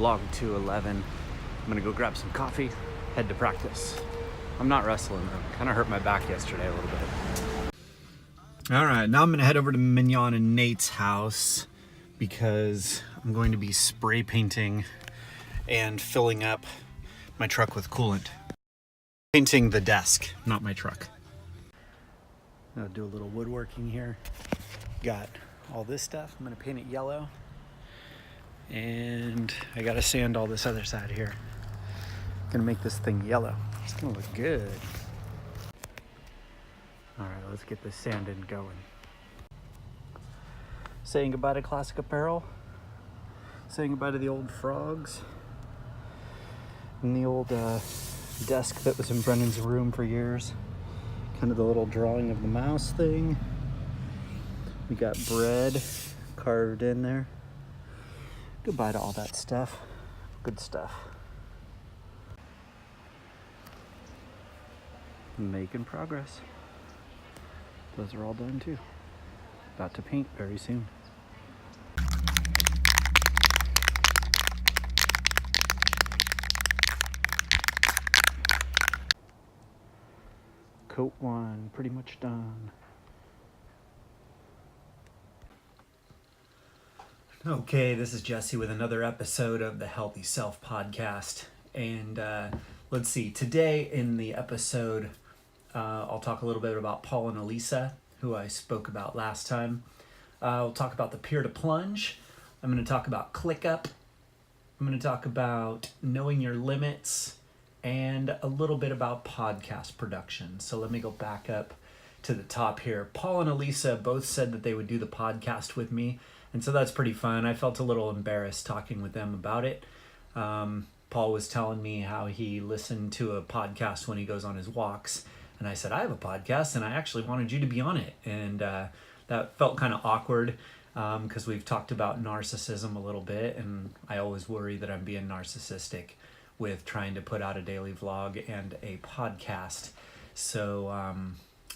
vlog 211. I'm gonna go grab some coffee, head to practice. I'm not wrestling though. Kind of hurt my back yesterday a little bit. All right, now I'm gonna head over to Mignon and Nate's house because I'm going to be spray painting and filling up my truck with coolant. Painting the desk, not my truck. I'll do a little woodworking here. Got all this stuff. I'm gonna paint it yellow. And I gotta sand all this other side here. Gonna make this thing yellow. It's gonna look good. All right, let's get this sanding going. Saying goodbye to classic apparel. Saying goodbye to the old frogs. And the old desk that was in Brennan's room for years. Kind of the little drawing of the mouse thing. We got bread carved in there. Goodbye to all that stuff. Good stuff. Making progress. Those are all done too. About to paint very soon. Coat one, pretty much done. Okay, this is Jesse with another episode of the Healthy Self Podcast. And let's see, today in the episode, I'll talk a little bit about Paul and Elisa, who I spoke about last time. We'll talk about the peer to plunge. I'm going to talk about ClickUp. I'm going to talk about knowing your limits and a little bit about podcast production. So let me go back up to the top here. Paul and Elisa both said that they would do the podcast with me. And so that's pretty fun. I felt a little embarrassed talking with them about it. Paul was telling me how he listened to a podcast when he goes on his walks. And I said, I have a podcast and I actually wanted you to be on it. And that felt kind of awkward because we've talked about narcissism a little bit. And I always worry that I'm being narcissistic with trying to put out a daily vlog and a podcast. So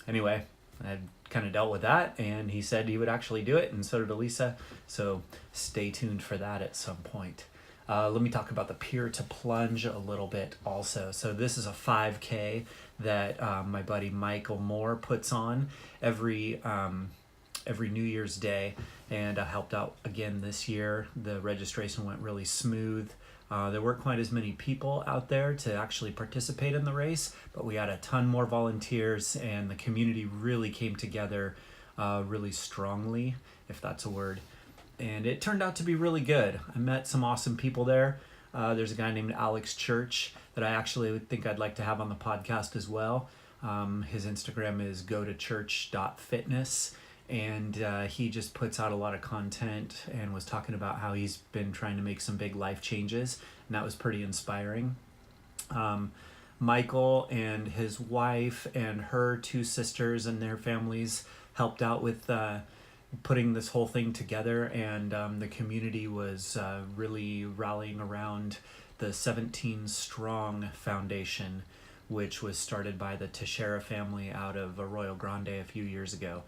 anyway, I kind of dealt with that, and he said he would actually do it, and so did Elisa. So stay tuned for that at some point. Let me talk about the peer to plunge a little bit also. So this is a 5K that my buddy Michael Moore puts on every New Year's Day, and I helped out again this year. The registration went really smooth. There weren't quite as many people out there to actually participate in the race, but we had a ton more volunteers, and the community really came together really strongly, if that's a word. And it turned out to be really good. I met some awesome people there. There's a guy named Alex Church that I actually think I'd like to have on the podcast as well. His Instagram is gotochurch.fitness. And he just puts out a lot of content and was talking about how he's been trying to make some big life changes, and that was pretty inspiring. Michael and his wife and her two sisters and their families helped out with putting this whole thing together, and the community was really rallying around the 17 Strong Foundation, which was started by the Teixeira family out of Arroyo Grande a few years ago.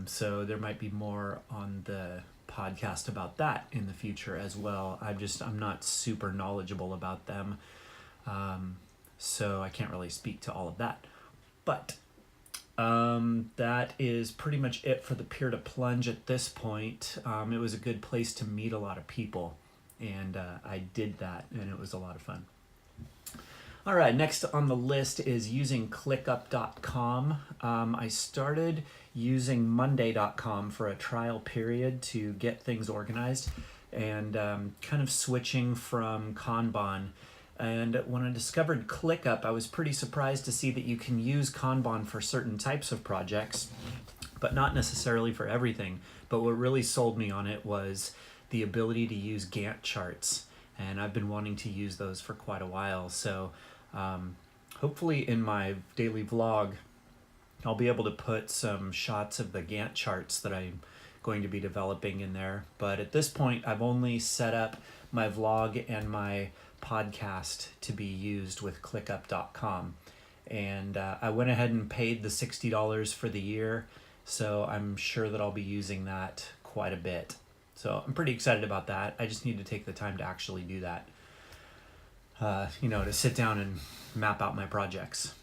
So there might be more on the podcast about that in the future as well. I'm not super knowledgeable about them. So I can't really speak to all of that, but, that is pretty much it for the peer to plunge at this point. It was a good place to meet a lot of people, and, I did that, and it was a lot of fun. All right, next on the list is using ClickUp.com. I started using Monday.com for a trial period to get things organized, and kind of switching from Kanban. And when I discovered ClickUp, I was pretty surprised to see that you can use Kanban for certain types of projects, but not necessarily for everything. But what really sold me on it was the ability to use Gantt charts. And I've been wanting to use those for quite a while. So hopefully in my daily vlog, I'll be able to put some shots of the Gantt charts that I'm going to be developing in there. But at this point, I've only set up my vlog and my podcast to be used with ClickUp.com. And I went ahead and paid the $60 for the year. So I'm sure that I'll be using that quite a bit. So I'm pretty excited about that. I just need to take the time to actually do that. To sit down and map out my projects.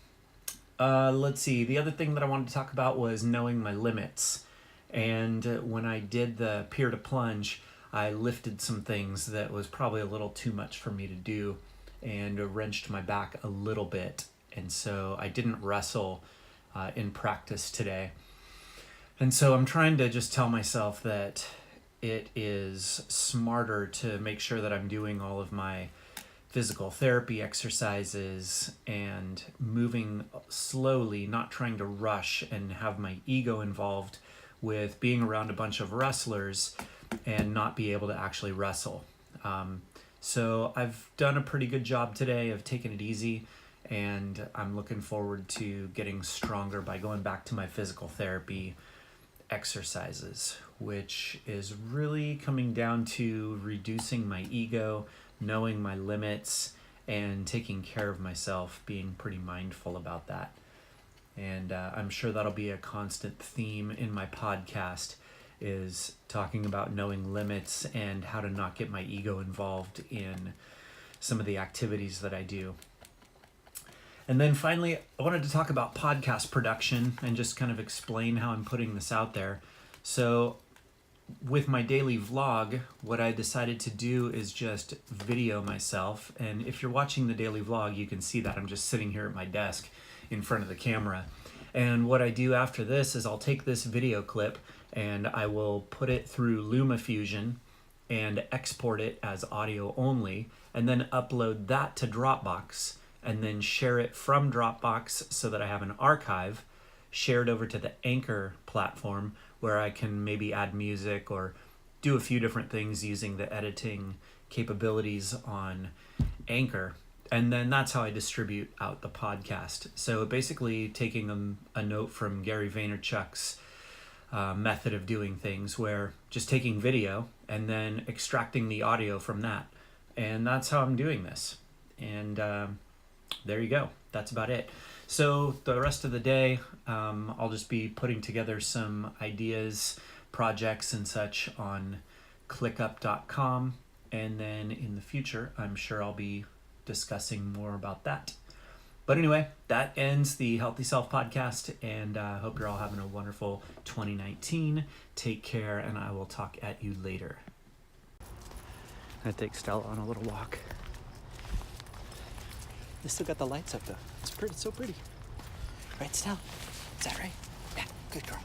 Let's see. The other thing that I wanted to talk about was knowing my limits. And when I did the pier to plunge, I lifted some things that was probably a little too much for me to do and wrenched my back a little bit. And so I didn't wrestle in practice today. And so I'm trying to just tell myself that it is smarter to make sure that I'm doing all of my physical therapy exercises and moving slowly, not trying to rush and have my ego involved with being around a bunch of wrestlers and not be able to actually wrestle. So I've done a pretty good job today of taking it easy, and I'm looking forward to getting stronger by going back to my physical therapy exercises, which is really coming down to reducing my ego, knowing my limits, and taking care of myself, being pretty mindful about that. And I'm sure that'll be a constant theme in my podcast, is talking about knowing limits and how to not get my ego involved in some of the activities that I do. And then finally, I wanted to talk about podcast production and just kind of explain how I'm putting this out there. So with my daily vlog, what I decided to do is just video myself. And if you're watching the daily vlog, you can see that I'm just sitting here at my desk in front of the camera. And what I do after this is I'll take this video clip and I will put it through LumaFusion and export it as audio only, and then upload that to Dropbox, and then share it from Dropbox so that I have an archive, shared over to the Anchor platform, where I can maybe add music or do a few different things using the editing capabilities on Anchor. And then that's how I distribute out the podcast. So basically taking a note from Gary Vaynerchuk's method of doing things, where just taking video and then extracting the audio from that. And that's how I'm doing this. And there you go. That's about it. So the rest of the day, I'll just be putting together some ideas, projects and such on clickup.com. And then in the future, I'm sure I'll be discussing more about that. But anyway, that ends the Healthy Self podcast, and I hope you're all having a wonderful 2019. Take care, and I will talk at you later. I take Stella on a little walk. They still got the lights up though. It's so pretty. Right, Stella? Is that right? Yeah, good girl.